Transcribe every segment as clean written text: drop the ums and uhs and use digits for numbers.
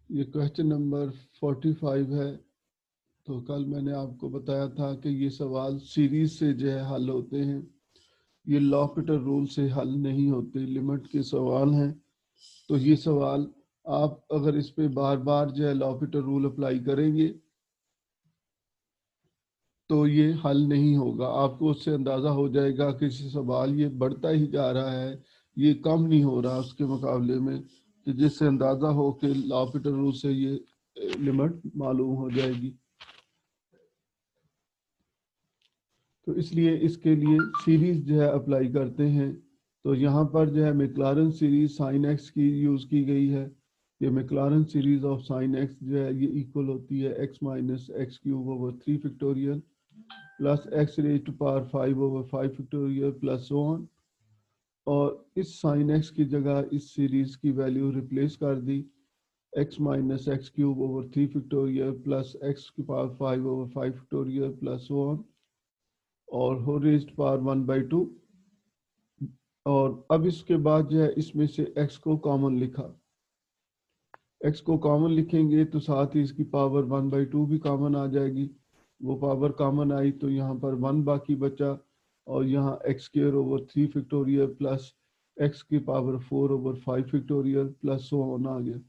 ये question number 45 है। तो कल मैंने आपको बताया था कि ये सवाल सीरीज से जो है हल होते हैं, ये लॉपिटर रूल से हल नहीं होते, लिमिट के सवाल हैं। तो ये सवाल आप अगर इस पे बार बार जो है लॉपिटर रूल अप्लाई करेंगे तो ये हल नहीं होगा। आपको उससे अंदाज़ा हो जाएगा कि सवाल ये बढ़ता ही जा रहा है, ये कम नहीं हो रहा उसके मुकाबले में, कि जिससे अंदाज़ा हो कि लॉपिटर रूल से ये लिमिट मालूम हो जाएगी। तो इसलिए इसके लिए सीरीज जो है अप्लाई करते हैं। तो यहाँ पर जो है मैक्लॉरेन सीरीज साइन एक्स की यूज़ की गई है। ये Maclaurin series of sine x जो है ये इक्वल होती है x minus x cube over 3 factorial plus x raise to power 5 over 5 factorial plus so on. और इस साइन एक्स की जगह इस सीरीज की वैल्यू रिप्लेस कर दी, x minus x cube over 3 factorial plus x की power 5 over 5 factorial plus so on, और हो रेज्ड पावर 1/2। और अब इसके बाद जो है इसमें से x को कॉमन लिखा, x को कॉमन लिखेंगे तो साथ ही इसकी पावर 1/2 भी कॉमन आ जाएगी। वो पावर कॉमन आई तो यहाँ पर 1 बाकी बचा, और यहाँ x square over 3 factorial plus x की power 4 over 5 factorial plus so on आ गया।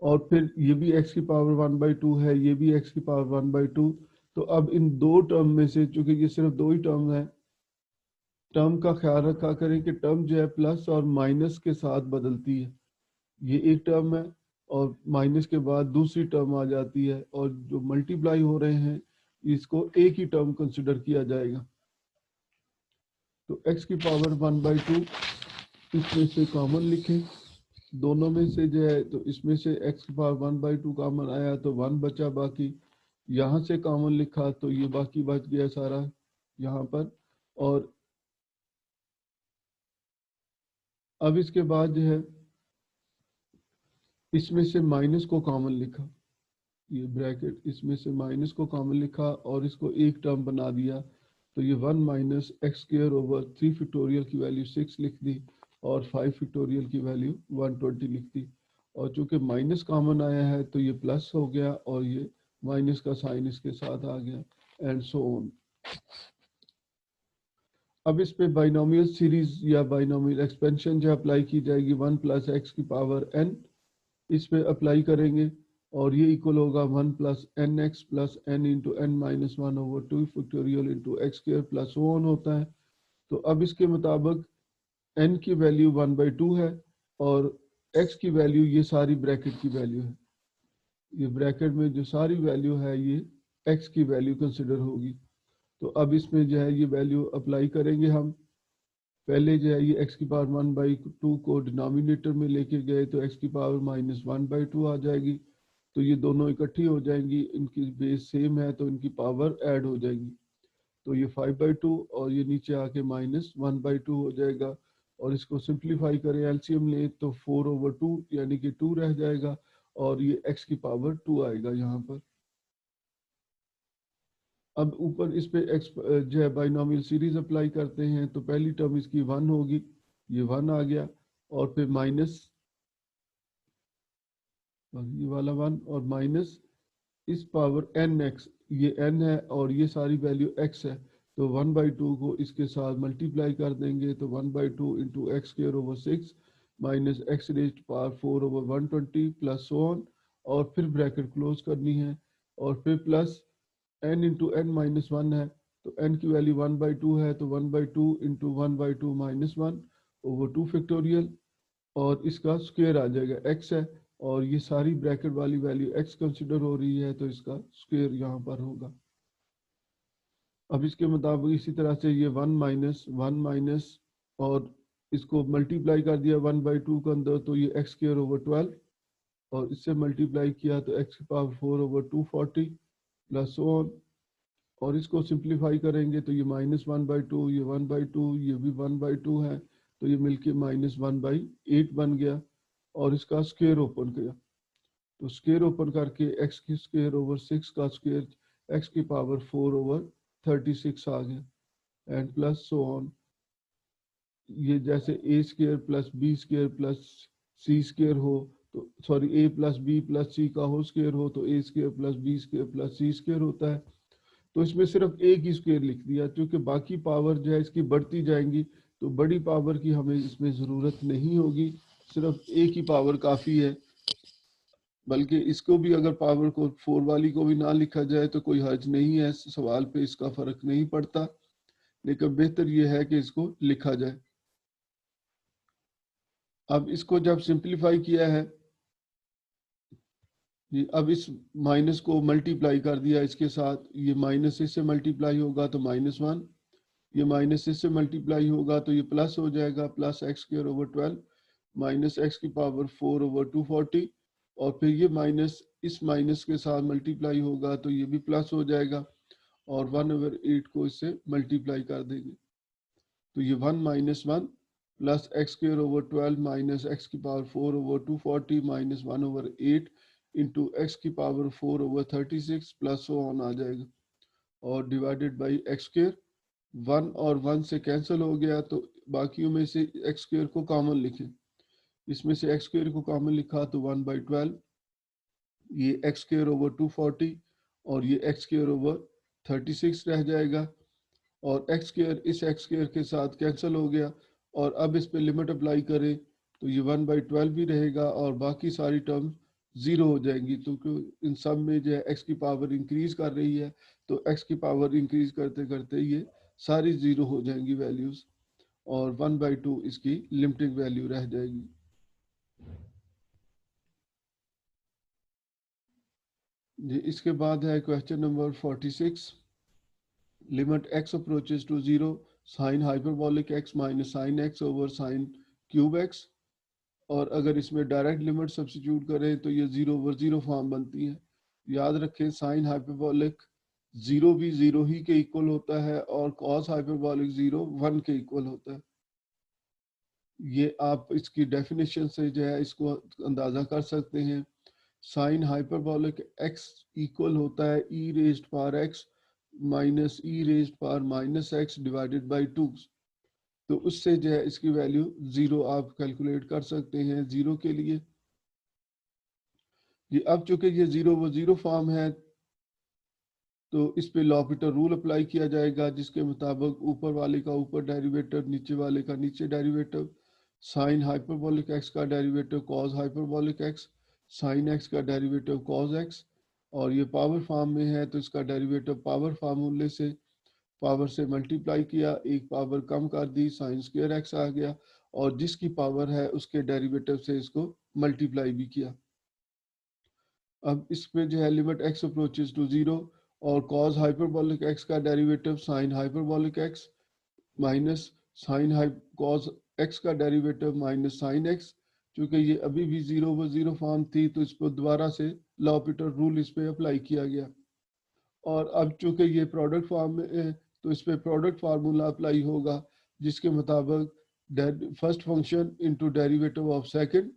और फिर ये भी x की पावर 1/2 है, ये भी x की पावर 1/2। तो अब इन दो टर्म में से, चूंकि ये सिर्फ दो ही टर्म है, टर्म का ख्याल रखा करें कि टर्म जो है प्लस और माइनस के साथ बदलती है। ये एक टर्म है और माइनस के बाद दूसरी टर्म आ जाती है, और जो मल्टीप्लाई हो रहे हैं इसको एक ही टर्म कंसिडर किया जाएगा। तो x की पावर 1/2 इसमें से कॉमन लिखें, दोनों में से जो है, तो इसमें से x की पावर 1/2 कॉमन आया तो 1 बचा बाकी, यहाँ से कॉमन लिखा तो ये बाकी बच गया सारा यहाँ पर। और अब इसके बाद जो है इसमें से माइनस को कॉमन लिखा, ये ब्रैकेट, इसमें से माइनस को कॉमन लिखा और इसको एक टर्म बना दिया। तो ये 1 minus x square over 3 factorial की वैल्यू 6 लिख दी, और 5 फैक्टोरियल की वैल्यू 120 लिख दी। और चूंकि माइनस कॉमन आया है तो ये प्लस हो गया, और ये माइनस का साइन इसके साथ आ गया, एंड सो ऑन। अब इस पे बाइनोमियल सीरीज या बाइनोमियल एक्सपेंशन जो अप्लाई की जाएगी, 1 प्लस एक्स की पावर n, इस पे अप्लाई करेंगे, और ये इक्वल होगा 1 plus n x plus n into n minus 1 over 2 factorial into x square plus 1 होता है। तो अब इसके मुताबिक n की वैल्यू 1/2 है, और x की वैल्यू ये सारी ब्रैकेट की वैल्यू है, ये ब्रैकेट में जो सारी वैल्यू है ये x की वैल्यू कंसिडर होगी। तो अब इसमें जो है ये वैल्यू अप्लाई करेंगे हम। पहले जो है ये x की पावर 1/2 को डिनोमिनेटर में लेके गए तो x की पावर माइनस 1/2 आ जाएगी। तो ये दोनों इकट्ठी हो जाएंगी, इनकी बेस सेम है तो इनकी पावर ऐड हो जाएगी। तो ये 5/2 और ये नीचे आके माइनस 1/2 हो जाएगा। और इसको सिंप्लीफाई करें, एलसीएम लें तो 4/2 यानी कि 2 रह जाएगा, और ये x की पावर 2 आएगा यहाँ पर। अब ऊपर इस पे एक्स जो है बाइनोमियल सीरीज अप्लाई करते हैं, तो पहली टर्म इसकी 1 होगी, ये 1 आ गया, और फिर माइनस ये वाला 1 और माइनस इस पावर एन एक्स, ये n है और ये सारी वैल्यू x है। तो 1/2 को इसके साथ मल्टीप्लाई कर देंगे, तो 1/2 into x square over 6 minus x raised power 4 over 120 plus so on, और फिर ब्रैकेट क्लोज करनी है, और फिर plus n into n minus 1 है, तो n की वैल्यू 1/2 है, तो 1/2 इंटू 1/2 माइनस 1 ओवर 2 फैक्टोरियल, और इसका स्क्वायर आ जाएगा, x है और ये सारी ब्रैकेट वाली वैल्यू x कंसिडर हो रही है तो इसका स्क्वायर यहाँ पर होगा। अब इसके मुताबिक इसी तरह से ये 1 माइनस और इसको मल्टीप्लाई कर दिया 1/2 के अंदर, तो ये x स्क्वायर ओवर 12, और इससे मल्टीप्लाई किया तो x की पावर 4 ओवर 240 प्लस ऑन, और इसको सिंप्लीफाई करेंगे तो ये -1/2, ये 1/2, ये भी 1/2 है, तो ये मिलके -1/8 बन गया। और इसका स्क्वायर ओपन किया तो स्क्वायर ओपन करके x की स्क्वायर ओवर 6 का स्क्वायर x की पावर 4 ओवर 36 आ गया, एंड प्लस सो ऑन। ये जैसे a square plus b square plus c square हो तो sorry A plus B plus C का होल स्क्वायर हो तो A square plus B square plus C square होता है। तो इसमें सिर्फ एक ही स्क्वायर लिख दिया, क्योंकि बाकी पावर जो है इसकी बढ़ती जाएंगी, तो बड़ी पावर की हमें इसमें ज़रूरत नहीं होगी, सिर्फ एक ही पावर काफ़ी है। बल्कि इसको भी अगर पावर को 4 वाली को भी ना लिखा जाए तो कोई हर्ज नहीं है, सवाल पे इसका फ़र्क नहीं पड़ता, लेकिन बेहतर ये है कि इसको लिखा जाए। अब इसको जब सिंप्लीफाई किया है, अब इस माइनस को मल्टीप्लाई कर दिया इसके साथ, ये माइनस इससे मल्टीप्लाई होगा तो -1, ये माइनस इससे मल्टीप्लाई होगा तो ये प्लस हो जाएगा, plus x square over 12 minus x की पावर 4 ओवर 240, और फिर ये माइनस इस माइनस के साथ मल्टीप्लाई होगा तो ये भी प्लस हो जाएगा, और 1/8 को इससे मल्टीप्लाई कर देंगे तो ये 1 - 1 plus x square over 12 minus x की power 4 over 240 minus 1/8 into x की पावर 4 ओवर 36 प्लस ऑन आ जाएगा, और डिवाइडेड बाई एक्स स्क्वायर। 1 और 1 से कैंसिल हो गया, तो बाकियों में से एक्स स्क्वायर को कॉमन लिखें, इसमें से एक्स स्क्वायर को कॉमन लिखा तो 1/12, ये एक्स स्क्वायर ओवर 240 और ये एक्स स्क्वायर ओवर 36 रह जाएगा, और एक्स स्क्वायर इस एक्स स्क्वायर के साथ कैंसिल हो गया, और अब इस पे लिमिट अप्लाई करें तो ये 1/12 भी रहेगा, और बाकी सारी टर्म ज़ीरो हो जाएंगी, तो इन सब में जो है एक्स की पावर इंक्रीज कर रही है, तो एक्स की पावर इंक्रीज करते करते ये सारी ज़ीरो हो जाएंगी वैल्यूज़, और 1/2 इसकी लिमिटिंग वैल्यू रह जाएगी। जी, इसके बाद है question number 46, limit x approaches to 0 sine hyperbolic x minus sine x over sine cube x, और अगर इसमें डायरेक्ट लिमिट सब्स्टिट्यूट करें तो ये 0/0 फॉर्म बनती है। याद रखें साइन हाइपरबॉलिक 0 भी 0 ही के इक्वल होता है, और कॉस हाइपरबॉलिक 0 1 के इक्वल होता है। ये आप इसकी डेफिनेशन से जो है इसको अंदाज़ा कर सकते हैं। साइन हाइपरबॉलिक x इक्वल होता है e raised power x minus e raised power minus x divided by 2, तो उससे जो है इसकी वैल्यू 0 आप कैलकुलेट कर सकते हैं 0 के लिए। ये अब चूंकि ये 0/0 फॉर्म है, तो इस पे लॉपिटर रूल अप्लाई किया जाएगा, जिसके मुताबिक ऊपर वाले का ऊपर डेरिवेटिव, नीचे वाले का नीचे डेरिवेटिव। साइन हाइपरबॉलिक एक्स का derivative cos hyperbolic x, sign x का डेरिवेटिव कॉस एक्स, और ये पावर फॉर्म में है तो इसका डेरिवेटिव पावर फार्मूले से पावर से मल्टीप्लाई किया, एक पावर कम कर दी, साइन स्क्वायर एक्स आ गया, और जिसकी पावर है उसके डेरिवेटिव से इसको मल्टीप्लाई भी किया। अब इसमें जो है लिमिट x अप्रोचेज टू 0, और कॉस हाइपरबॉलिक x का derivative sign hyperbolic x minus sine cos x का डेरिवेटिव माइनस साइन x, चूंकि ये अभी भी 0/0 फॉर्म थी तो इसको दोबारा से लॉपिटर रूल इस पे अप्लाई किया गया, और अब चूंकि ये प्रोडक्ट फॉर्म में है तो इस पे प्रोडक्ट फार्मूला अप्लाई होगा, जिसके मुताबिक first function into derivative of second,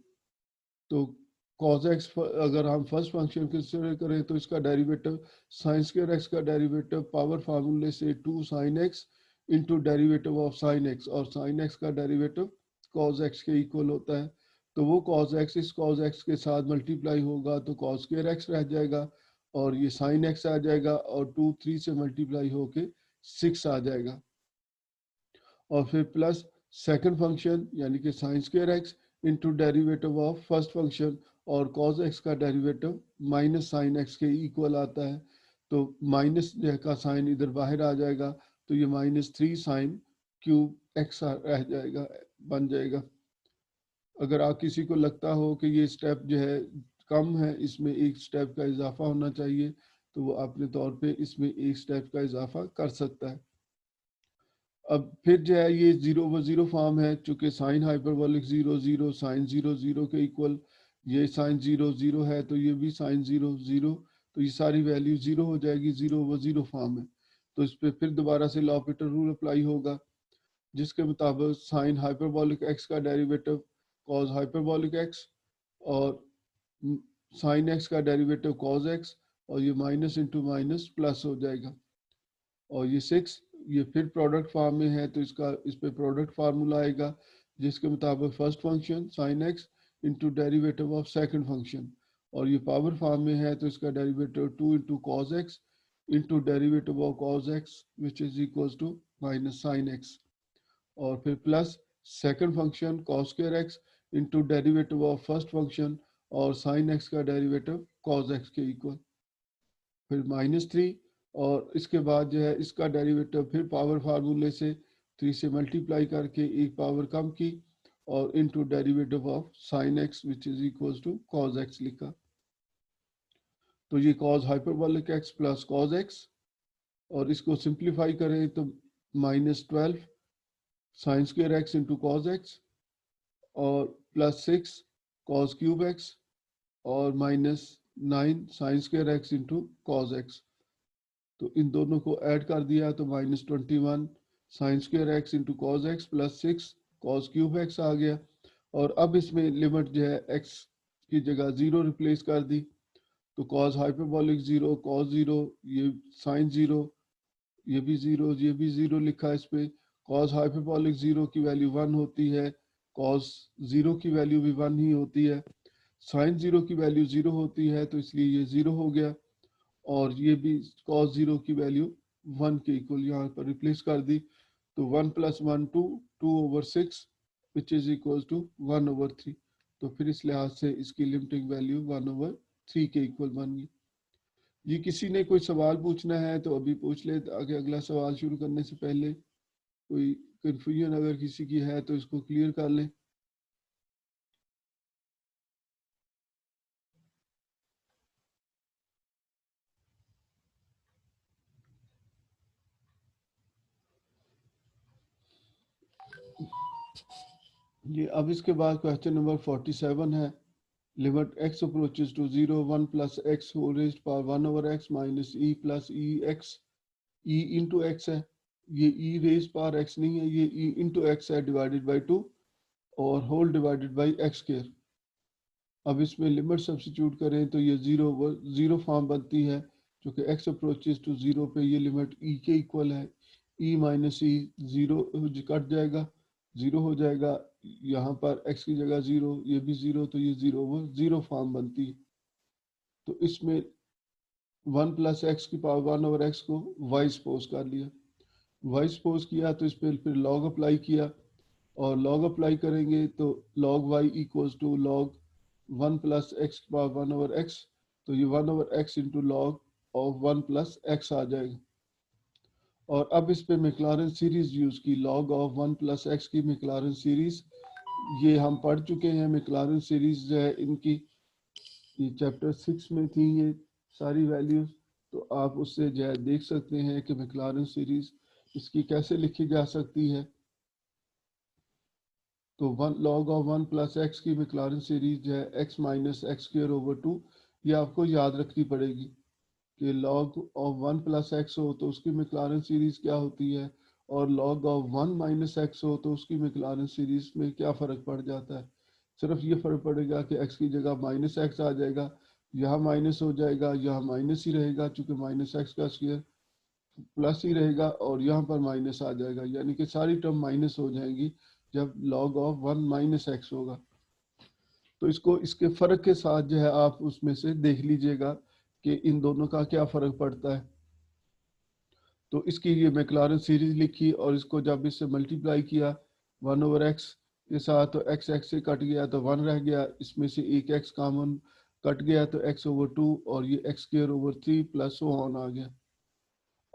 तो cos x अगर हम फर्स्ट फंक्शन कंसिडर करें तो इसका डेरिवेटिव साइन स्क्वायर x का डेरिवेटिव पावर फार्मूले से 2 sine x into derivative of sine x, और साइन x का डेरिवेटिव cos x के इक्वल होता है, तो वो cos x इस cos x के साथ मल्टीप्लाई होगा तो cos स्क्वायर x रह जाएगा, और ये साइन x आ जाएगा, और 2 3 से मल्टीप्लाई होके 6 आ जाएगा, और फिर प्लस सेकंड फंक्शन यानी कि sign square x into derivative of first function, और कॉस एक्स का डेरिवेटिव माइनस साइन एक्स के इक्वल आता है, तो माइनस का साइन इधर बाहर आ जाएगा, तो ये -3 साइन क्यूब एक्स रह जाएगा, बन जाएगा। अगर आप किसी को लगता हो कि ये स्टेप जो है कम है, इसमें एक स्टेप का इजाफा होना चाहिए, तो वो अपने तौर पे इसमें एक स्टेप का इजाफा कर सकता है। अब फिर जो है ये 0/0 फॉर्म है, चूंकि साइन हाइपरबॉलिक 0 0 साइन 0 0 के इक्वल, ये साइन 0 0 है तो ये भी साइन 0 0, तो ये सारी वैल्यू 0 हो जाएगी, 0/0 फॉर्म है, तो इस पर फिर दोबारा से लॉपिटर रूल अप्लाई होगा, जिसके मुताबिक साइन हाइपरबॉलिक एक्स का डेरिवेटिव कॉस हाइपरबॉलिक एक्स, और साइन एक्स का डेरिवेटिव कॉस एक्स, और ये माइनस इंटू माइनस प्लस हो जाएगा, और ये 6 ये फिर प्रोडक्ट फॉर्म में है तो इसका इस पे प्रोडक्ट फार्मूला आएगा, जिसके मुताबिक first function sine x into derivative of second function, और ये पावर फॉर्म में है तो इसका derivative 2 into cos x into derivative of cos x which is equal to minus sine x, और फिर plus second function cos square x into derivative of first function और sine x का derivative cos x के equal, फिर -3, और इसके बाद जो है इसका डेरिवेटिव फिर पावर फार्मूले से 3 से मल्टीप्लाई करके एक पावर कम की और into derivative of sine x which is equal to cos x लिखा। तो ये cos hyperbolic x plus cos x, और इसको सिंप्लीफाई करें तो -12 sine square x into cos x और +6 कॉस क्यूब एक्स और -9 sine square x into cos x. तो इन दोनों को ऐड कर दिया तो -21 sine square x into cos x +6 cos cube x आ गया। और अब इसमें लिमिट जो है एक्स की जगह 0 रिप्लेस कर दी, तो कॉस हाइपरबोलिक 0 कॉस 0 ये साइन 0 ये भी 0 ये भी 0 लिखा इस पे। कॉस हाइपरबोलिक 0 की वैल्यू 1 होती है, कॉस 0 की वैल्यू भी 1 ही होती है, साइन 0 की वैल्यू 0 होती है तो इसलिए ये 0 हो गया, और ये भी cos 0 की वैल्यू 1 के इक्वल यहाँ पर रिप्लेस कर दी, तो 1 + 1 2 2/6 विच इज इक्वल टू 1/3। तो फिर इस लिहाज से इसकी लिमिटिंग वैल्यू 1/3 के इक्वल बन गई। ये किसी ने कोई सवाल पूछना है तो अभी पूछ ले, आगे अगला सवाल शुरू करने से पहले कोई कंफ्यूजन अगर किसी की है तो इसको क्लियर कर लें। ये अब इसके बाद क्वेश्चन नंबर 47 है। Limit x approaches to 0 1 + x whole raised power 1/x minus e + e x, e into x है, ये e रेज पावर x नहीं है, ये e इंटू एक्स है डिवाइडेड बाई 2 और whole divided by x square. अब इसमें लिमिट सब्सिट्यूट करें तो ये जीरो फॉर्म बनती है, जो कि x अप्रोचेस टू 0 पे ये लिमिट e के इक्वल है, e माइनस e 0 कट जाएगा, 0 हो जाएगा, यहाँ पर x की जगह 0 ये भी 0, तो ये 0 फॉर्म बनती है। तो इसमें 1 + x की पावर 1/x को y सपोज कर लिया, y सपोज किया तो इस पर फिर लॉग अप्लाई किया, और लॉग अप्लाई करेंगे तो log y equals to log 1 + x की पावर 1/x, तो ये 1/x into log of 1 + x आ जाएगा। और अब इस पे मैक्लॉरिन सीरीज यूज की, log ऑफ 1 + x की मैक्लॉरिन सीरीज, ये हम पढ़ चुके हैं। मैक्लॉरिन सीरीज जो है इनकी ये चैप्टर 6 में थी ये सारी वैल्यूज, तो आप उससे जो है देख सकते हैं कि मैक्लॉरिन सीरीज इसकी कैसे लिखी जा सकती है। तो log ऑफ 1 + x की मैक्लॉरिन सीरीज जो है x माइनस x²/2, ये आपको याद रखनी पड़ेगी कि log ऑफ 1 + x हो तो उसकी मैक्लॉरिन सीरीज क्या होती है, और log ऑफ 1 - x हो तो उसकी मैक्लॉरिन सीरीज में क्या फ़र्क पड़ जाता है। सिर्फ ये फ़र्क पड़ेगा कि x की जगह -x आ जाएगा, यहाँ माइनस हो जाएगा, यहाँ माइनस ही रहेगा चूँकि -x का स्क्वायर प्लस ही रहेगा, और यहाँ पर माइनस आ जाएगा, यानी कि सारी टर्म माइनस हो जाएंगी जब log ऑफ 1 - x होगा। तो इसको इसके फ़र्क के साथ जो है आप उसमें से देख लीजिएगा कि इन दोनों का क्या फ़र्क पड़ता है। तो इसकी ये मैक्लॉरिन सीरीज लिखी, और इसको जब इससे मल्टीप्लाई किया 1/x के साथ तो x से कट गया तो 1 रह गया, इसमें से एक x कॉमन कट गया तो x/2, और ये x² + ऑन आ गया।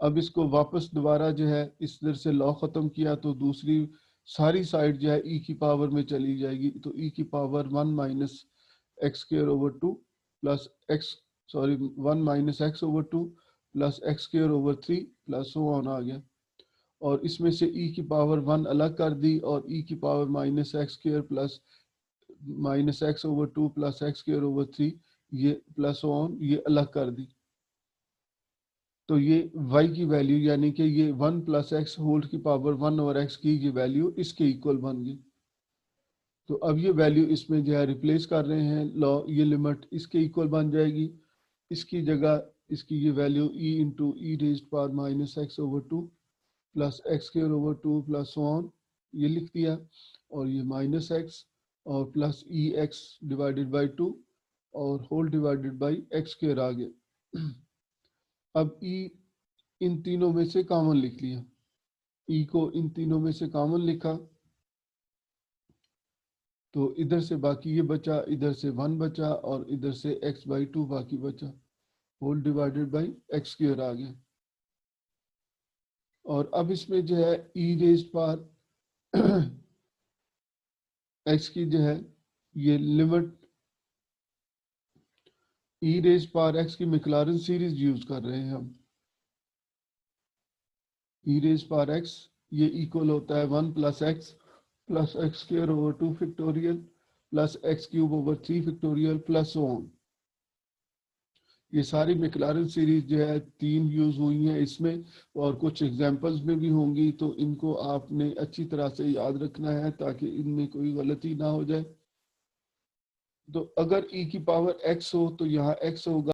अब इसको वापस दोबारा जो है इस तरह से लॉ ख़त्म किया तो दूसरी सारी साइड जो है e की पावर में चली जाएगी, तो e की power 1 - x² plus x, sorry 1 - x/2 plus x² plus on आ गया। और इसमें से e की पावर 1 अलग कर दी, और e की power -x² plus -x/2 plus x² ये प्लस ऑन ये अलग कर दी। तो ये y की वैल्यू यानी कि ये 1 + x होल की पावर 1/x की ये वैल्यू इसके इक्वल बन गई। तो अब ये वैल्यू इसमें जो है रिप्लेस कर रहे हैं, लॉ ये लिमिट इसके इक्वल बन जाएगी, इसकी जगह इसकी ये value e into -x/2 plus x² plus on ये लिख दिया, और ये -x और plus E x divided by 2 और whole divided by x square आ गया। अब ई इन तीनों में से कॉमन लिख लिया, ई को इन तीनों में से कॉमन लिखा तो इधर से बाकी ये बचा, इधर से 1 बचा और इधर से x/2 बाकी बचा, whole divided by x square आ गया। और अब इसमें जो है ई रेज्ड पावर एक्स की जो है ये लिमिट ई रेज्ड पावर एक्स की मैक्लॉरिन सीरीज यूज कर रहे हैं हम। ई रेज्ड पावर एक्स ये इक्वल होता है 1 plus x square over 2 factorial plus x cube over 3 factorial plus on. ये सारी मैक्लॉरिन सीरीज जो है 3 यूज हुई हैं इसमें, और कुछ एग्जांपल्स में भी होंगी, तो इनको आपने अच्छी तरह से याद रखना है ताकि इनमें कोई गलती ना हो जाए। तो अगर e की पावर x हो तो यहाँ x होगा